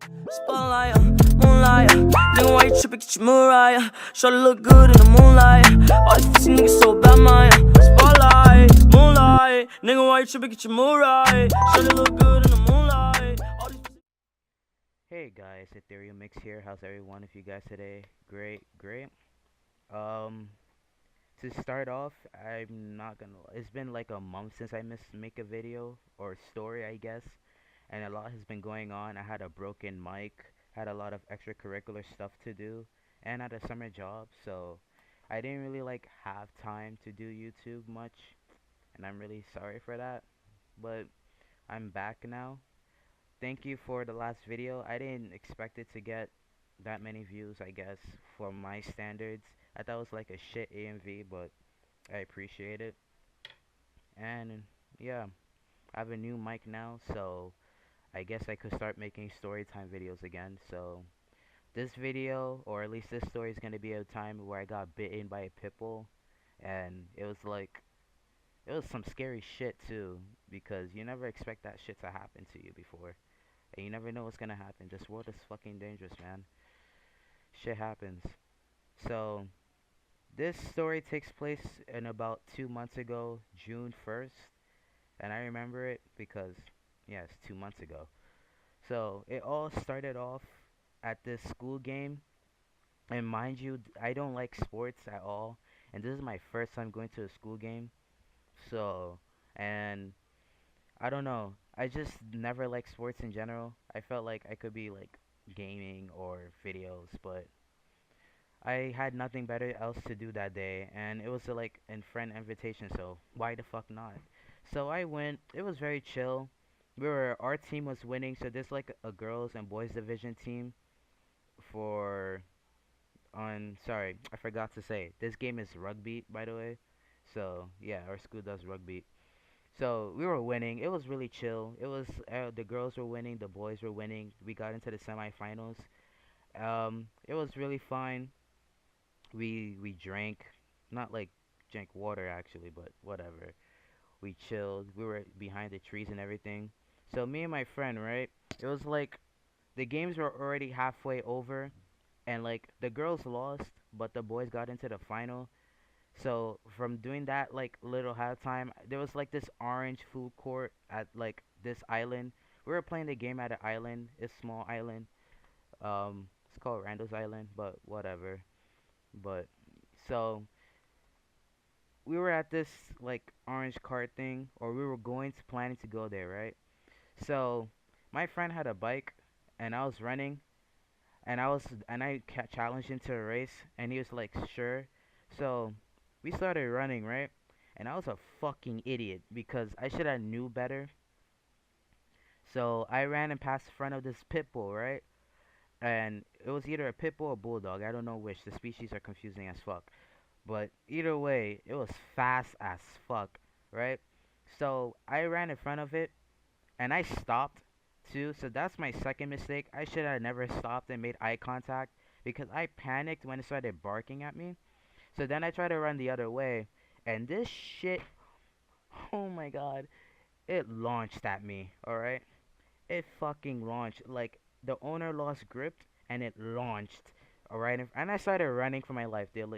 Spotlight, moonlight, nigga, why you trippin', get your Mariah. Shorty look good in the moonlight. All these pussy niggas so bad, Maya. Spotlight, moonlight, nigga, why you trippin', get your Mariah. Shorty look good in the moonlight. All these pussy. Hey guys, Ethereum Mix here. How's everyone? If you guys today, great, great. Um, to start off, I'm not gonna. It's been like a month since I missed make a video or story, I guess, and a lot has been going on. I had a broken mic, had a lot of extracurricular stuff to do, and had a summer job, so I didn't really like have time to do YouTube much, and I'm really sorry for that. But I'm back now. Thank you for the last video. I didn't expect it to get that many views, I guess, for my standards. I thought it was like a shit AMV, but I appreciate it. And yeah, I have a new mic now, so I guess I could start making story time videos again. So this video, or at least this story, is gonna be a time where I got bitten by a pitbull, and it was some scary shit too, because you never expect that shit to happen to you before. And you never know what's gonna happen. This world is fucking dangerous, man. Shit happens. So, this story takes place in about 2 months ago, June 1st. And I remember it because, yes, 2 months ago. So, it all started off at this school game. And mind you, I don't like sports at all. And this is my first time going to a school game. So, and I don't know. I just never liked sports in general. I felt like I could be like gaming or videos, but I had nothing better else to do that day, and it was a, like a friend invitation, so why the fuck not? So I went. It was very chill. Our team was winning, so there's like a girls and boys division team for on sorry, I forgot to say. This game is rugby, by the way. So, yeah, our school does rugby. So we were winning. It was really chill. It was the girls were winning, the boys were winning. We got into the semifinals. It was really fun. We drank, not like drank water actually, but whatever. We chilled. We were behind the trees and everything. So me and my friend, right? It was like the games were already halfway over, and like the girls lost, but the boys got into the final. So from doing that like little halftime, there was like this orange food court at like this island. We were playing the game at an island, a small island. It's called Randall's Island, but whatever. But so we were at this like orange cart thing, or we were going to planning to go there, right? So my friend had a bike, and I was running, and I challenged him to a race, and he was like, sure. So we started running, right? And I was a fucking idiot because I should have knew better. So I ran and passed in front of this pit bull, right? And it was either a pit bull or bulldog. I don't know which. The species are confusing as fuck. But either way, it was fast as fuck, right? So I ran in front of it, and I stopped too. So that's my second mistake. I should have never stopped and made eye contact because I panicked when it started barking at me. So then I tried to run the other way, and this shit, oh my god, it launched at me, alright? It fucking launched. Like, the owner lost grip, and it launched, alright? And I started running for my life. It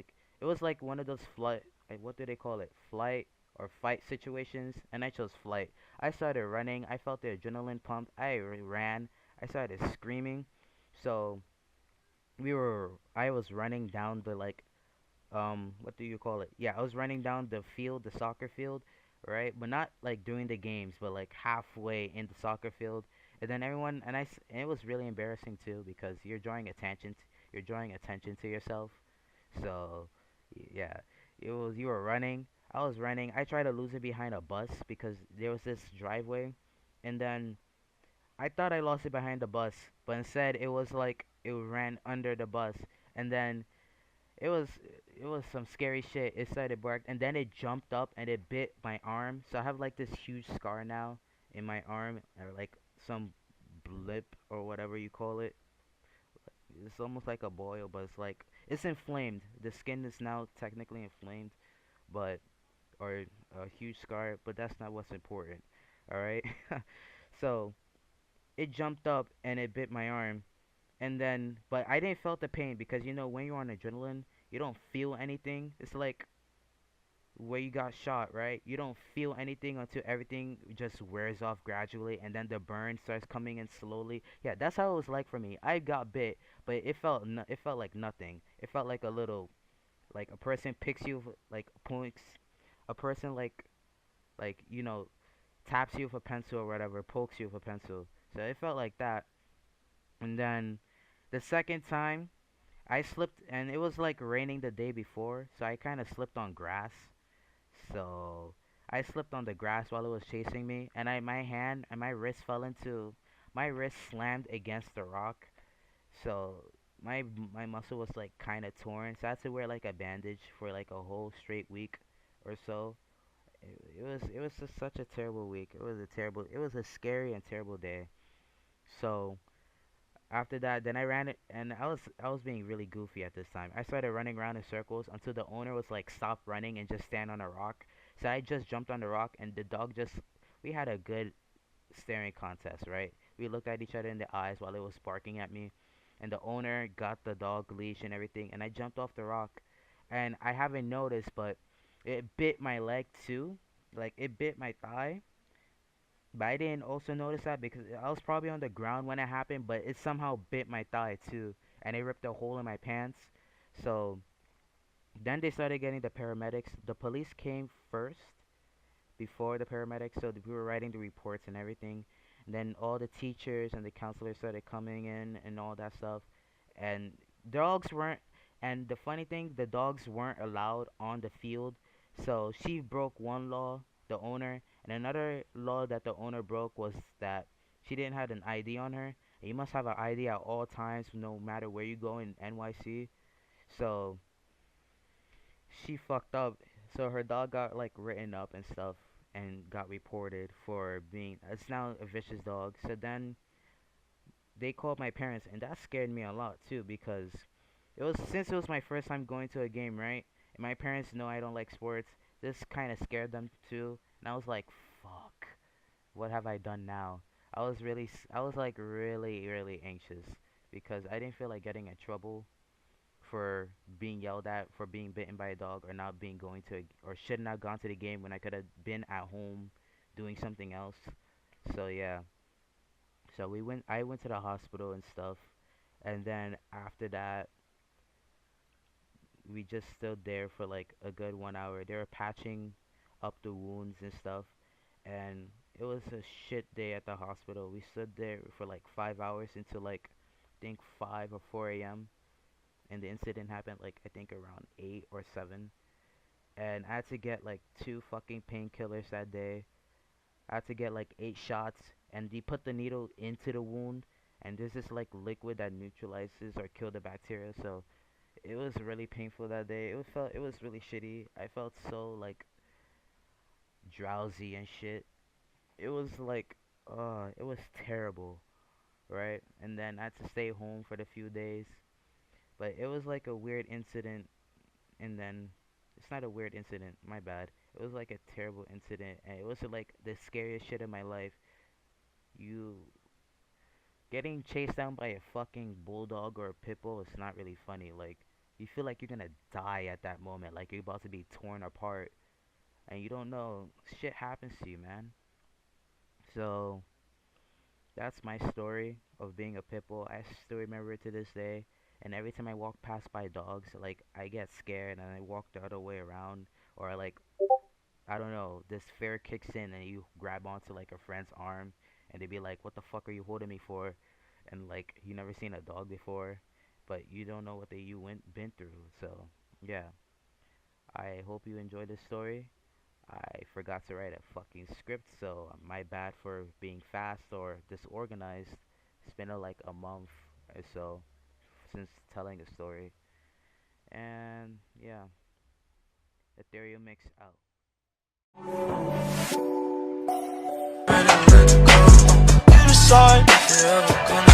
was like one of those flight, like, what do they call it? Flight or fight situations, and I chose flight. I started running. I felt the adrenaline pump. Ran. I started screaming. So, I was running down the, like, what do you call it? Yeah, I was running down the field, the soccer field, right? But not like doing the games, but like halfway in the soccer field. And then and it was really embarrassing too because you're drawing attention to yourself. So, yeah, you were running. I was running. I tried to lose it behind a bus because there was this driveway, and then I thought I lost it behind the bus, but instead it was like it ran under the bus, and then it was it was some scary shit. It started bark, and then it jumped up and it bit my arm. So I have like this huge scar now in my arm, or like some blip or whatever you call it. It's almost like a boil, but it's inflamed. The skin is now technically inflamed, but or a huge scar, but that's not what's important. All right. So it jumped up and it bit my arm. And then, but I didn't felt the pain because when you're on adrenaline, you don't feel anything. It's like where you got shot, right? You don't feel anything until everything just wears off gradually, and then the burn starts coming in slowly. Yeah, that's how it was like for me. I got bit, but it felt like nothing. It felt like a little, like a person picks you, like points, a person like taps you with a pencil or whatever, pokes you with a pencil. So it felt like that. And then the second time I slipped, and it was like raining the day before, so I kind of slipped on grass. So I slipped on the grass while it was chasing me, and my hand and my wrist my wrist slammed against the rock. So my muscle was like kind of torn, so I had to wear like a bandage for like a whole straight week or so. It was just such a terrible week. It was a scary and terrible day. So after that, then I ran it, and I was being really goofy at this time. I started running around in circles until the owner was like, "Stop running and just stand on a rock." So I just jumped on the rock, and the dog just we had a good staring contest, right? We looked at each other in the eyes while it was barking at me, and the owner got the dog leash and everything, and I jumped off the rock, and I haven't noticed, but it bit my leg too, like it bit my thigh, but I didn't also notice that because I was probably on the ground when it happened, but it somehow bit my thigh too, and it ripped a hole in my pants. So then they started getting the paramedics. The police came first before the paramedics, so we were writing the reports and everything. And then all the teachers and the counselors started coming in and all that stuff. And dogs weren't, and the funny thing, the dogs weren't allowed on the field. So she broke one law, the owner, and another law that the owner broke was that she didn't have an ID on her. And you must have an ID at all times, no matter where you go in NYC. So she fucked up. So her dog got like written up and stuff and got reported for being it's now a vicious dog. So then they called my parents, and that scared me a lot too because it was my first time going to a game, right? And my parents know I don't like sports. This kind of scared them too, and I was like, "Fuck, what have I done now?" I was like really anxious because I didn't feel like getting in trouble for being yelled at for being bitten by a dog or not being going to or should not gone to the game when I could have been at home doing something else. So yeah. So I went to the hospital and stuff, and then after that we just stood there for like a good 1 hour. They were patching up the wounds and stuff, and it was a shit day at the hospital. We stood there for like 5 hours until like I think 5 or 4 a.m. and the incident happened like I think around 8 or 7. And I had to get like 2 fucking painkillers that day. I had to get like 8 shots, and they put the needle into the wound, and there's this like liquid that neutralizes or kill the bacteria. So it was really painful that day. It was really shitty. I felt so like drowsy and shit. It was like it was terrible, right? And then I had to stay home for the few days. But it was like a weird incident, and then it's not a weird incident, my bad. It was like a terrible incident, and it was like the scariest shit in my life. You getting chased down by a fucking bulldog or a pit bull is not really funny. Like you feel like you're gonna die at that moment, like you're about to be torn apart, and you don't know. Shit happens to you, man. So that's my story of being a pit bull. I still remember it to this day. And every time I walk past by dogs, like I get scared and I walk the other way around, or like I don't know, this fear kicks in and you grab onto like a friend's arm, and they be like, "What the fuck are you holding me for?" And like you never seen a dog before, but you don't know what you went been through. So yeah, I hope you enjoyed this story. I forgot to write a fucking script, so my bad for being fast or disorganized. It's been like a month or so since telling a story. And yeah, Ethereum mix out. You decide if you're ever gonna